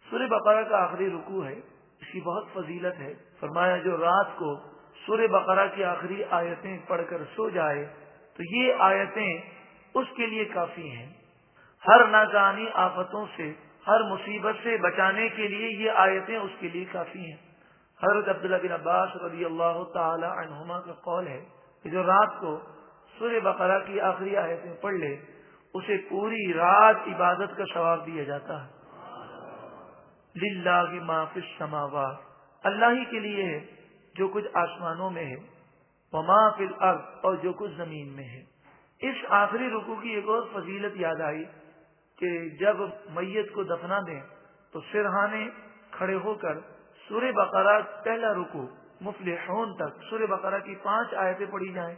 سورہ بقرہ کا آخری رکوع ہے، اس کی بہت فضیلت ہے۔ فرمایا جو رات کو سورہ بقرہ کی آخری آیتیں پڑھ کر سو جائے تو یہ آیتیں اس کے لیے کافی ہیں۔ ہر ناگہانی آفتوں سے، ہر مصیبت سے بچانے کے لیے یہ آیتیں اس کے لیے کافی ہیں۔ حضرت عبداللہ بن عباس رضی اللہ تعالی عنہما کا قول ہے کہ جو رات کو سورہ بقرہ کی آخری آیتیں پڑھ لے اسے پوری رات عبادت کا ثواب دیا جاتا ہے۔ للہ ما فی السماوات، اللہ ہی کے لیے ہے جو کچھ آسمانوں میں ہے، وما فی الارض، اور جو کچھ زمین میں ہے۔ اس آخری رکوع کی ایک اور فضیلت یاد آئی کہ جب میت کو دفنا دیں تو سرہانے کھڑے ہو کر سورہ بقرہ پہلا رکوع مفلحون تک سورہ بقرہ کی 5 آیتیں پڑھی جائیں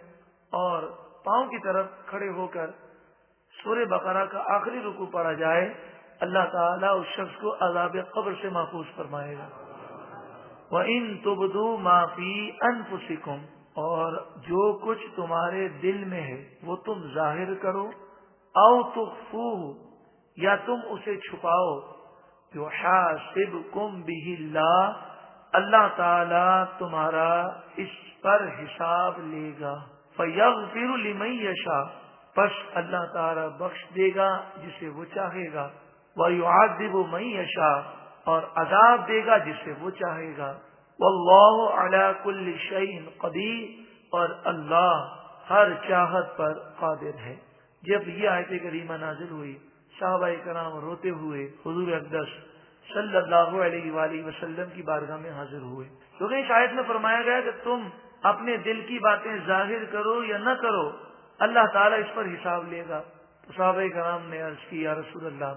اور پاؤں کی طرف کھڑے ہو کر سورہ بقرہ کا آخری رکوع پڑھا جائے، اللہ تعالیٰ اس شخص کو عذاب قبر سے محفوظ فرمائے گا۔ وَإِن تُبْدُوا مَا فِي أَنفُسِكُمْ، اور جو کچھ تمہارے دل میں ہے وہ تم ظاہر کرو، او تخفوہ، یا تم اسے چھپاؤ، یحاسبکم بہ اللہ، اللہ تعالی تمہارا اس پر حساب لے گا۔ فیغفر لمن یشاء، پس اللہ تعالی بخش دے گا جسے وہ چاہے گا، ویعذب من یشاء، اور عذاب دے گا جسے وہ چاہے گا۔ واللہ علی کل شیء قدیر، اور اللہ ہر چاہت پر قادر ہے۔ جب یہ آیت کریمہ نازل ہوئی صحابہ کرام روتے ہوئے حضور اقدس صلی اللہ علیہ وآلہ وسلم کی بارگاہ میں حاضر ہوئے، کیونکہ اس آیت میں فرمایا گیا کہ تم اپنے دل کی باتیں ظاہر کرو یا نہ کرو، اللہ تعالیٰ اس پر حساب لے گا۔ تو صحابہ کرام نے عرض کی یا رسول اللہ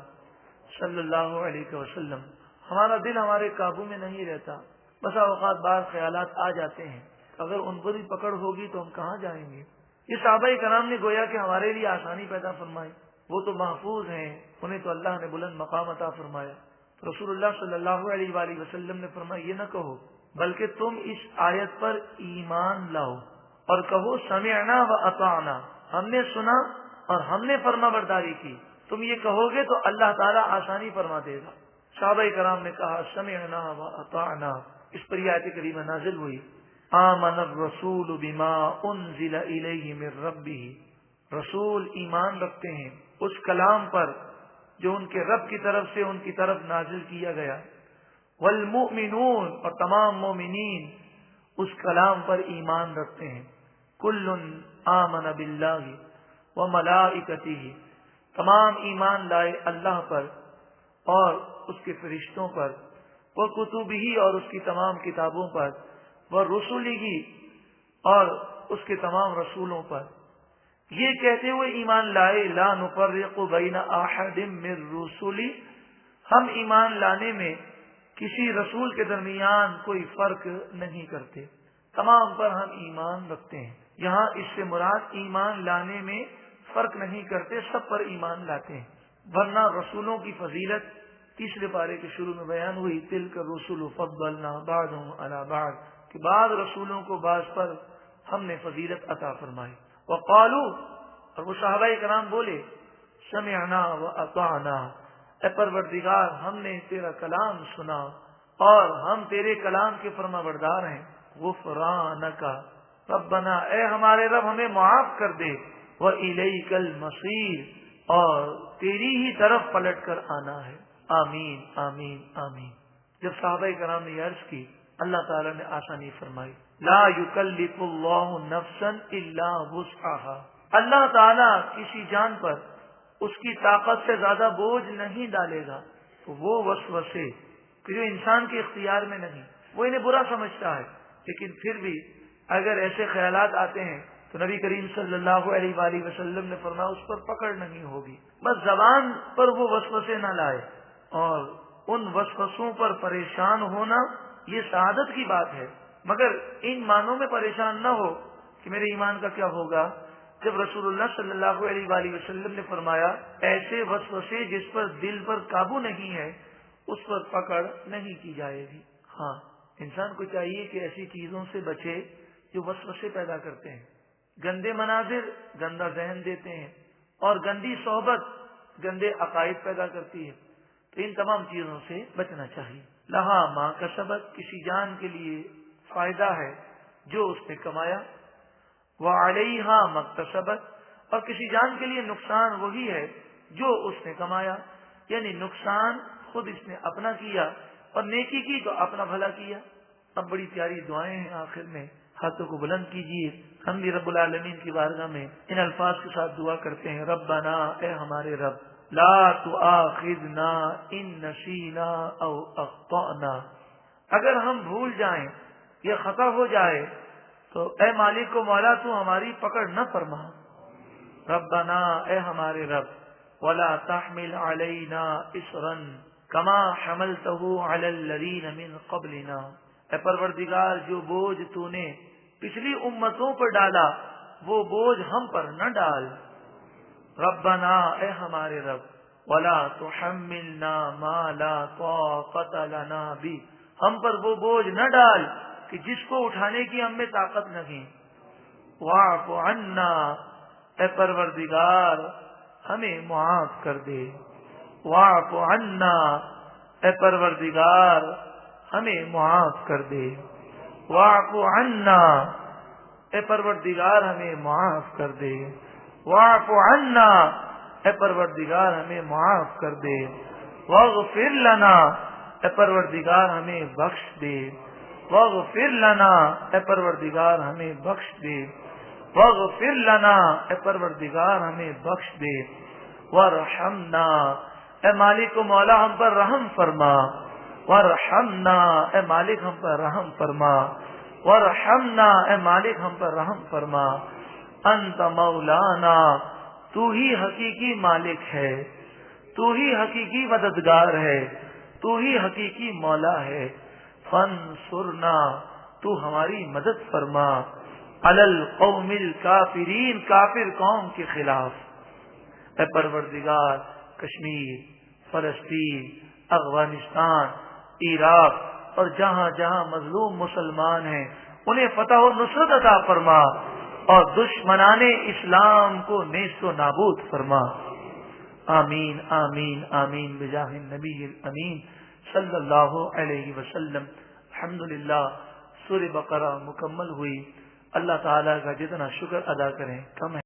صلی اللہ علیہ وسلم، ہمارا دل ہمارے قابو میں نہیں رہتا، بسا اوقات بعض خیالات آ جاتے ہیں، اگر ان پر بھی پکڑ ہوگی تو ہم کہاں جائیں گے؟ یہ صحابہ کرام نے گویا کہ ہمارے لیے آسانی پیدا فرمائی، وہ تو محفوظ ہیں، انہیں تو اللہ نے بلند مقام عطا فرمایا۔ تو رسول اللہ صلی اللہ علیہ وآلہ وسلم نے فرمایا یہ نہ کہو، بلکہ تم اس آیت پر ایمان لاؤ اور کہو سمعنا و اطعنا، ہم نے سنا اور ہم نے فرما برداری کی۔ تم یہ کہو گے تو اللہ تعالیٰ آسانی فرما دے گا۔ صحابہ کرام نے کہا سمعنا و اطعنا، اس پر یہ آیت کریمہ نازل ہوئی آمن الرسول بما انزل الیہ من ربہ، رسول ایمان رکھتے ہیں اس کلام پر جو ان کے رب کی طرف سے ان کی طرف نازل کیا گیا، والمؤمنون، اور تمام مومنین اس کلام پر ایمان رکھتے ہیں، کل آمن باللہ وملائکتہ، تمام ایمان لائے اللہ پر اور اس کے فرشتوں پر، وکتبہ، اور اس کی تمام کتابوں پر، ورسلہ، اور اس کے تمام رسولوں پر۔ یہ کہتے ہوئے ایمان لائے لا نفرق بین احد من رسلی، ہم ایمان لانے میں کسی رسول کے درمیان کوئی فرق نہیں کرتے، تمام پر ہم ایمان رکھتے ہیں۔ یہاں اس سے مراد ایمان لانے میں فرق نہیں کرتے، سب پر ایمان لاتے ہیں، ورنہ رسولوں کی فضیلت تیسرے پارے کے شروع میں بیان ہوئی، تلک الرسل فضلنا بعضهم علی بعض، کہ بعض رسولوں کو بعض پر ہم نے فضیلت عطا فرمائی۔ وقالو، اور وہ صحابہ کرام بولے سمعنا و اطعنا، اے پروردگار ہم نے تیرا کلام سنا اور ہم تیرے کلام کے فرما بردار ہیں، غفرانک ربنا، اے ہمارے رب ہمیں معاف کر دے، وإلیک المصیر، اور تیری ہی طرف پلٹ کر آنا ہے، آمین آمین آمین۔ جب صحابہ کرام نے یہ عرض کی اللہ تعالیٰ نے آسانی فرمائی، لا یکلف اللہ نفسا الا وسعها، اللہ تعالیٰ کسی جان پر اس کی طاقت سے زیادہ بوجھ نہیں ڈالے گا۔ تو وہ وسوسے کہ جو انسان کے اختیار میں نہیں، وہ انہیں برا سمجھتا ہے، لیکن پھر بھی اگر ایسے خیالات آتے ہیں تو نبی کریم صلی اللہ علیہ وآلہ وسلم نے فرمایا اس پر پکڑ نہیں ہوگی، بس زبان پر وہ وسوسے نہ لائے، اور ان وسوسوں پر پریشان ہونا یہ سعادت کی بات ہے، مگر ان معنوں میں پریشان نہ ہو کہ میرے ایمان کا کیا ہوگا۔ جب رسول اللہ صلی اللہ علیہ وآلہ وسلم نے فرمایا ایسے وسوسے جس پر دل پر قابو نہیں ہے اس پر پکڑ نہیں کی جائے گی۔ ہاں، انسان کو چاہیے کہ ایسی چیزوں سے بچے جو وسوسے پیدا کرتے ہیں، گندے مناظر گندا ذہن دیتے ہیں، اور گندی صحبت گندے عقائد پیدا کرتی ہے۔ تو ان تمام چیزوں سے بچنا چاہیے. لہا ما کسبت، کسی جان کے لیے فائدہ ہے جو اس نے کمایا. وعلیہا ما اکتسبت، اور کسی جان کے لیے نقصان وہی ہے جو اس نے کمایا. یعنی نقصان خود اس نے اپنا کیا اور نیکی کی تو اپنا بھلا کیا. اب بڑی پیاری دعائیں ہیں آخر میں، ہاتھوں کو بلند کیجیے. ہم بھی رب العالمین کی بارگاہ میں ان الفاظ کے ساتھ دعا کرتے ہیں. ربنا، اے ہمارے رب، لا تؤاخذنا ان نسینا او اخطأنا، اگر ہم بھول جائیں یا خطا ہو جائے تو اے مالک و مولا تو ہماری پکڑ نہ فرما. ربنا، اے ہمارے رب، ولا تحمل علینا اصرا کما حملته علی الذین من قبلنا، اے پروردگار جو بوجھ تو نے پچھلی امتوں پر ڈالا وہ بوجھ ہم پر نہ ڈال. ربنا، اے ہمارے رب، ولا تحملنا ما لا طاقت لنا به، ہم پر وہ بوجھ نہ ڈال کہ جس کو اٹھانے کی ہم میں طاقت نہیں. واعف عنا، اے پروردگار ہمیں معاف کر دے. واعف عنا، اے پروردگار ہمیں معاف کر دے. واعف عنا، اے پروردگار ہمیں معاف کر دے. واعف عنا، اے پروردگار ہمیں معاف کر دے. واغفر لنا، اے پروردگار ہمیں بخش دے. واغفر لنا، اے پروردگار ہمیں بخش دے. واغفر لنا، اے پروردگار ہمیں بخش دے. وارحمنا، اے مالک و مولا ہم پر رحم فرما. وارحمنا، اے مالک ہم پر رحم فرما. وارحمنا، اے مالک ہم پر رحم فرما. انت مولانا، تو ہی حقیقی مالک ہے، تو ہی حقیقی مددگار ہے، تو ہی حقیقی مولا ہے. فانصرنا، تو ہماری مدد فرما. علی القوم الکافرین، کافر قوم کے خلاف. اے پروردگار کشمیر، فلسطین، افغانستان، عراق اور جہاں جہاں مظلوم مسلمان ہیں انہیں فتح و نصرت عطا فرما اور دشمنان اسلام کو نیست و نابود فرما. آمین آمین آمین بجاہ النبی الامین صلی اللہ علیہ وسلم. الحمدللہ سورہ بقرہ مکمل ہوئی. اللہ تعالیٰ کا جتنا شکر ادا کریں کم ہے.